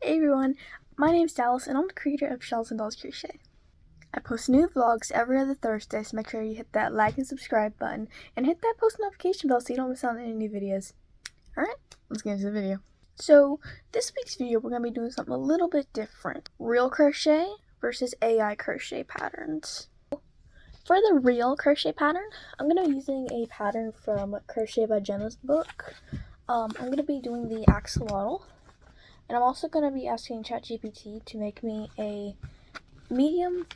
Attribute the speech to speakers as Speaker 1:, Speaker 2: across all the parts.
Speaker 1: Hey everyone, my name's Dallas and I'm the creator of Shells and Dolls Crochet. I post new vlogs every other Thursday, so make sure you hit that like and subscribe button and hit that post notification bell so you don't miss out on any new videos. Alright, let's get into the video. So, this week's video we're going to be doing something a little bit different. Real crochet versus AI crochet patterns. For the real crochet pattern, I'm going to be using a pattern from Crochet by Jenna's book. I'm going to be doing the axolotl. And I'm also going to be asking ChatGPT to make me a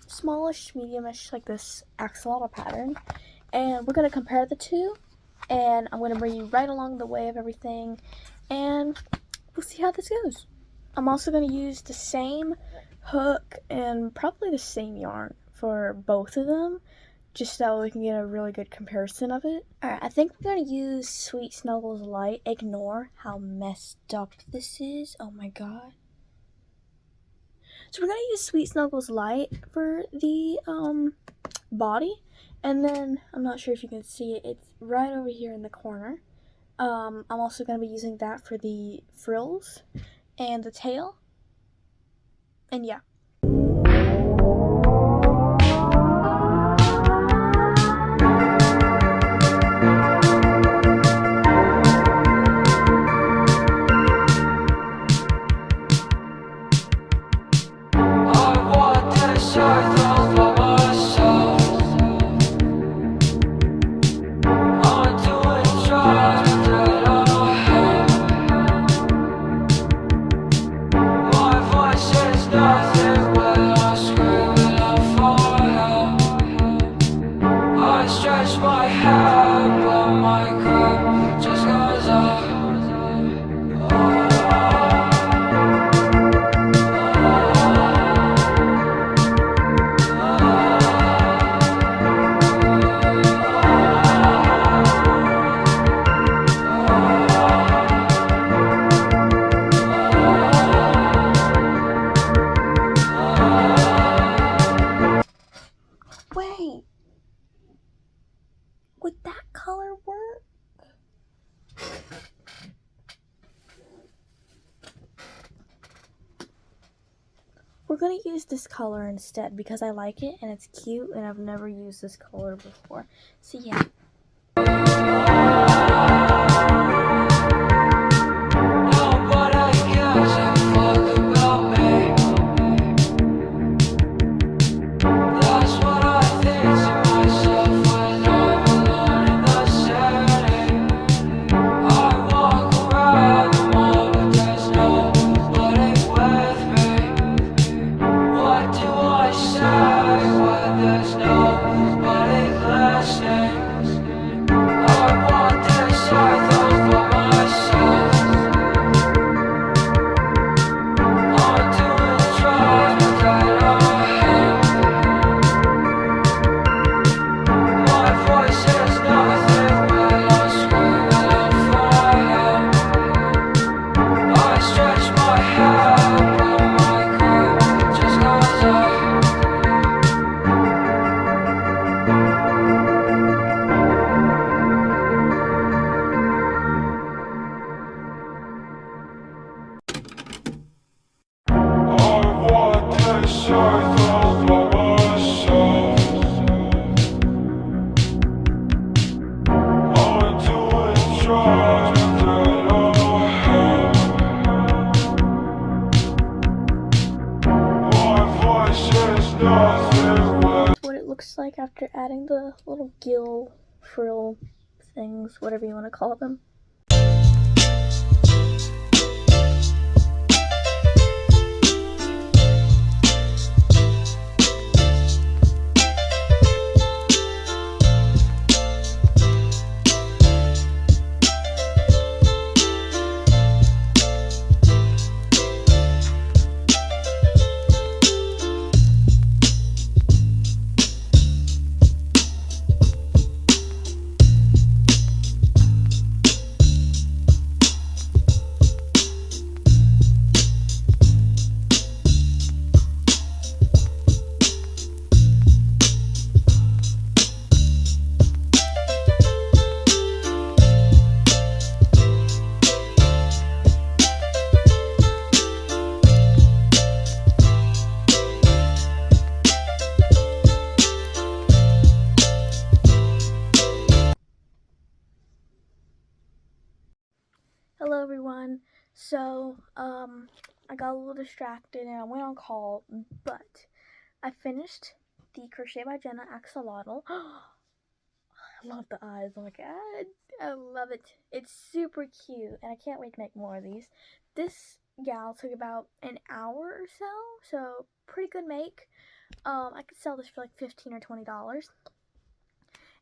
Speaker 1: smallish, mediumish, like this axolotl pattern. And we're going to compare the two. And I'm going to bring you right along the way of everything. And we'll see how this goes. I'm also going to use the same hook and probably the same yarn for both of them, just so we can get a really good comparison of it. Alright, I think we're going to use Sweet Snuggles Light. Ignore how messed up this is. Oh my god. So we're going to use Sweet Snuggles Light for the body. And then, I'm not sure if you can see it, it's right over here in the corner. I'm also going to be using that for the frills and the tail. And yeah. Wait, would that color work? We're gonna use this color instead because I like it and it's cute and I've never used this color before. So yeah. What it looks like after adding the little gill frill things, whatever you want to call them. So, I got a little distracted and I went on call, but I finished the Crochet by Jenna axolotl. I love the eyes. Oh my god. I love it. It's super cute and I can't wait to make more of these. This gal took about an hour or so pretty good make. I could sell this for like $15 or $20.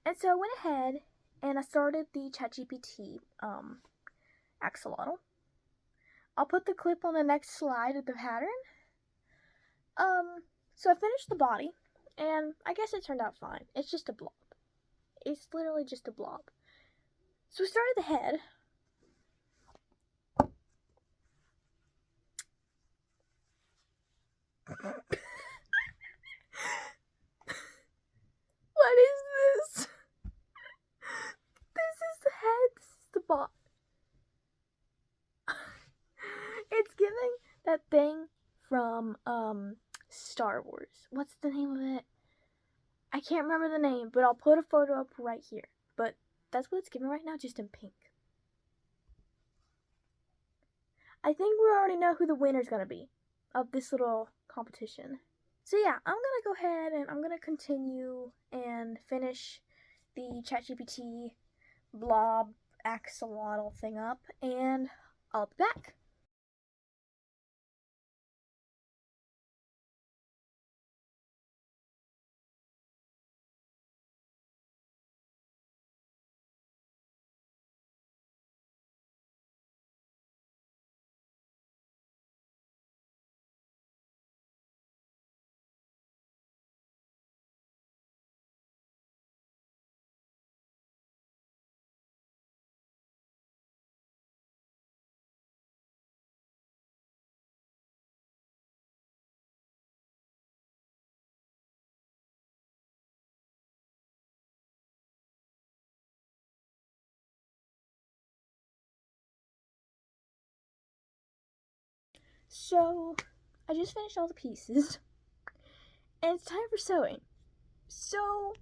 Speaker 1: And so I went ahead and I started the ChatGPT axolotl. I'll put the clip on the next slide of the pattern. So I finished the body, and I guess it turned out fine. It's just a blob. It's literally just a blob. So we started the head. What is this? This is the head. This is the body. It's giving that thing from Star Wars. What's the name of it? I can't remember the name, but I'll put a photo up right here. But that's what it's giving right now, just in pink. I think we already know who the winner's gonna be of this little competition. So yeah, I'm gonna go ahead and I'm gonna continue and finish the ChatGPT blob axolotl thing up, and I'll be back. So I just finished all the pieces, and it's time for sewing. So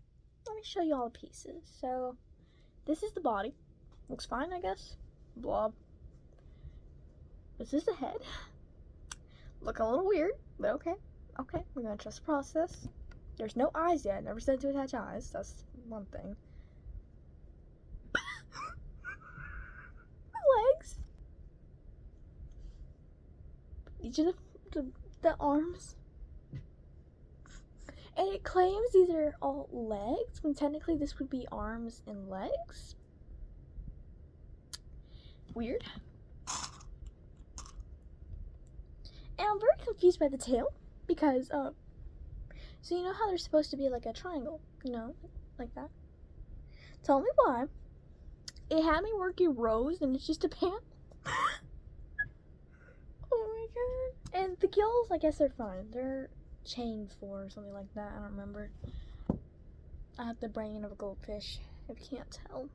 Speaker 1: let me show you all the pieces. So this is the body. Looks fine, I guess. Blob. This is the head. Looking a little weird, but okay. Okay, we're gonna trust the process. There's no eyes yet. Never said to attach eyes. That's one thing. Legs. Each of the arms. And it claims these are all legs, when technically this would be arms and legs. Weird. And I'm very confused by the tail, because, so you know how there's supposed to be like a triangle, you know, like that? Tell me why. It had me working rows and it's just a panel. Oh my god. And the gills, I guess they're fine. They're chained for or something like that. I don't remember. I have the brain of a goldfish, if you can't tell.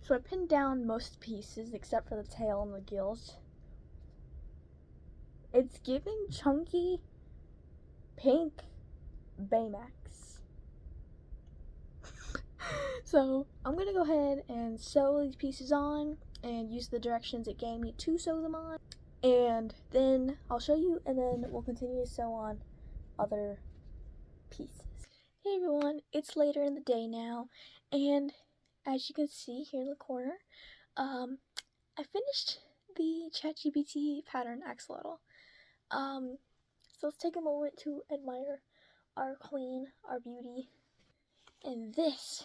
Speaker 1: So I pinned down most pieces except for the tail and the gills. It's giving chunky pink Baymax. So I'm gonna go ahead and sew these pieces on and use the directions it gave me to sew them on, and then I'll show you, and then we'll continue to sew on other pieces. Hey everyone, it's later in the day now, and as you can see here in the corner, I finished the ChatGPT pattern axolotl. So let's take a moment to admire our queen, our beauty, and this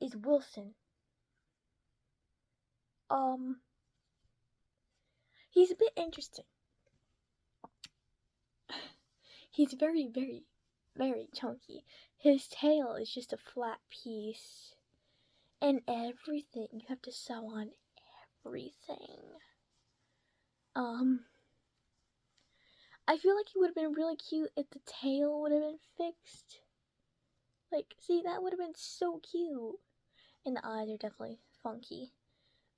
Speaker 1: is Wilson. He's a bit interesting. He's very, very, very chunky. His tail is just a flat piece. And everything, you have to sew on everything. I feel like he would have been really cute if the tail would have been fixed. Like, see, that would have been so cute. And the eyes are definitely funky.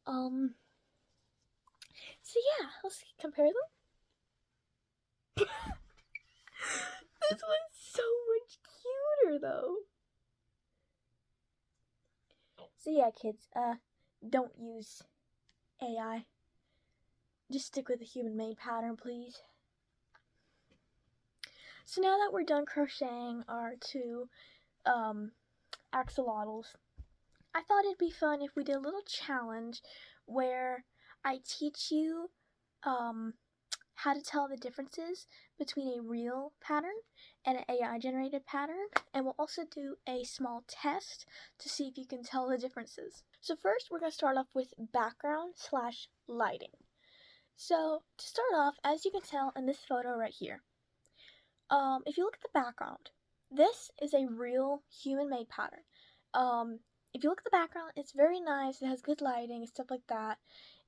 Speaker 1: So yeah, let's compare them. This one's so much cuter though. So yeah, kids, don't use AI. Just stick with the human-made pattern, please. So now that we're done crocheting our two axolotls, I thought it'd be fun if we did a little challenge where I teach you how to tell the differences between a real pattern and an AI generated pattern, and we'll also do a small test to see if you can tell the differences. So first we're going to start off with background / lighting. So to start off, as you can tell in this photo right here, if you look at the background, this is a real human-made pattern. If you look at the background, it's very nice, it has good lighting and stuff like that,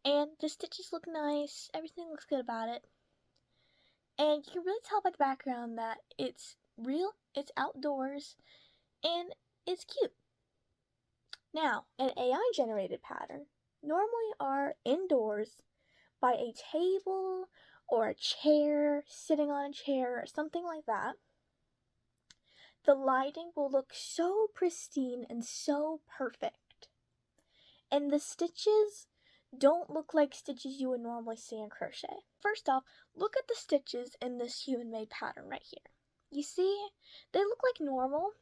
Speaker 1: and the stitches look nice, everything looks good about it. And you can really tell by the background that it's real, it's outdoors, and it's cute. Now, an AI generated pattern normally are indoors by a table or a chair, sitting on a chair or something like that. The lighting will look so pristine and so perfect. And the stitches don't look like stitches you would normally see in crochet. First off, look at the stitches in this human-made pattern right here. You see, they look like normal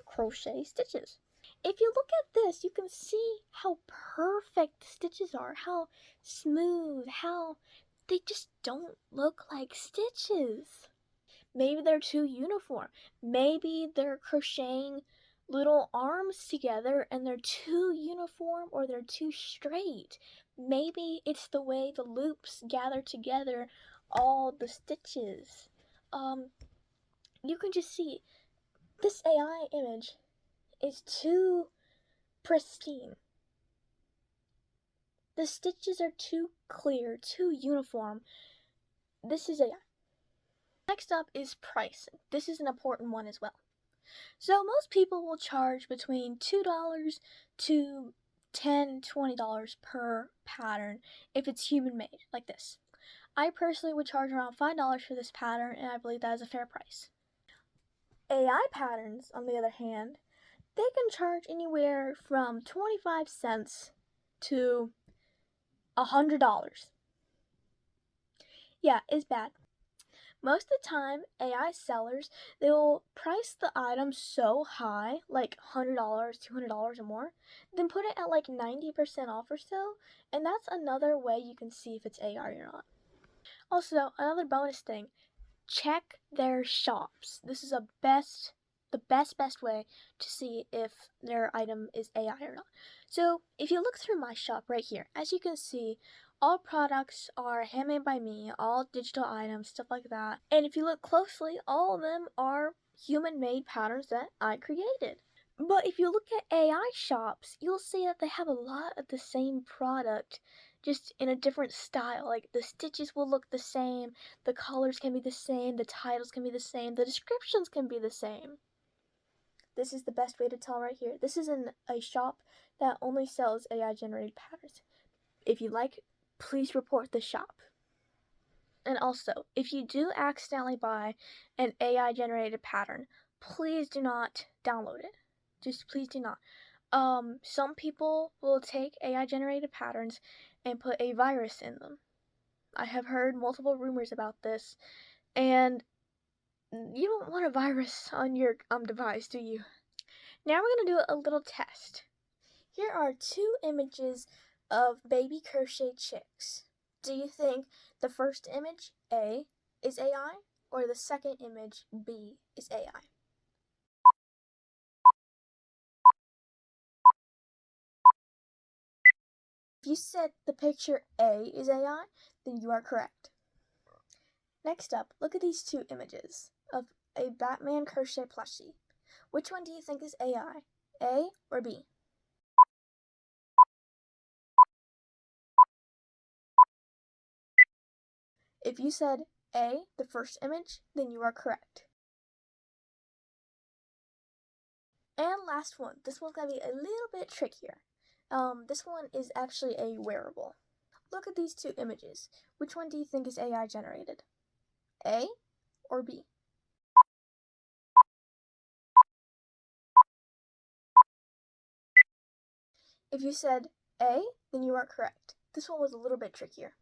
Speaker 1: crochet stitches. If you look at this, you can see how perfect the stitches are, how smooth, how they just don't look like stitches. Maybe they're too uniform. Maybe they're crocheting little arms together and they're too uniform or they're too straight. Maybe it's the way the loops gather together all the stitches. You can just see this AI image is too pristine. The stitches are too clear, too uniform. This is AI. Next up is pricing. This is an important one as well. So most people will charge between $2 to $10, $20 per pattern if it's human made, like this. I personally would charge around $5 for this pattern, and I believe that is a fair price. AI patterns, on the other hand, they can charge anywhere from 25 cents to $100. Yeah, it's bad. Most of the time, AI sellers, they will price the item so high, like $100, $200 or more, then put it at like 90% off or so, and that's another way you can see if it's AI or not. Also, another bonus thing, check their shops. This is the best way to see if their item is AI or not. So if you look through my shop right here, as you can see, all products are handmade by me, all digital items, stuff like that. And if you look closely, all of them are human-made patterns that I created. But if you look at AI shops, you'll see that they have a lot of the same product, just in a different style. Like the stitches will look the same, the colors can be the same, the titles can be the same, the descriptions can be the same. This is the best way to tell right here. This is in a shop that only sells AI generated patterns. If you like, please report the shop. And also, if you do accidentally buy an AI generated pattern, please do not download it. Just please do not. Some people will take AI generated patterns and put a virus in them. I have heard multiple rumors about this, and you don't want a virus on your device, do you? Now we're going to do a little test. Here are 2 images of baby crochet chicks. Do you think the first image, A, is AI, or the second image, B, is AI? If you said the picture A is AI, then you are correct. Next up, look at these 2 images of a Batman crochet plushie. Which one do you think is AI, A or B? If you said A, the first image, then you are correct. And last one, this one's gonna be a little bit trickier. This one is actually a wearable. Look at these 2 images. Which one do you think is AI generated? A or B? If you said A, then you are correct. This one was a little bit trickier.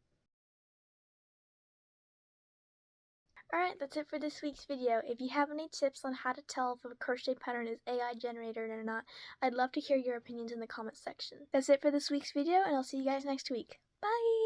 Speaker 1: Alright, that's it for this week's video. If you have any tips on how to tell if a crochet pattern is AI generated or not, I'd love to hear your opinions in the comments section. That's it for this week's video, and I'll see you guys next week. Bye!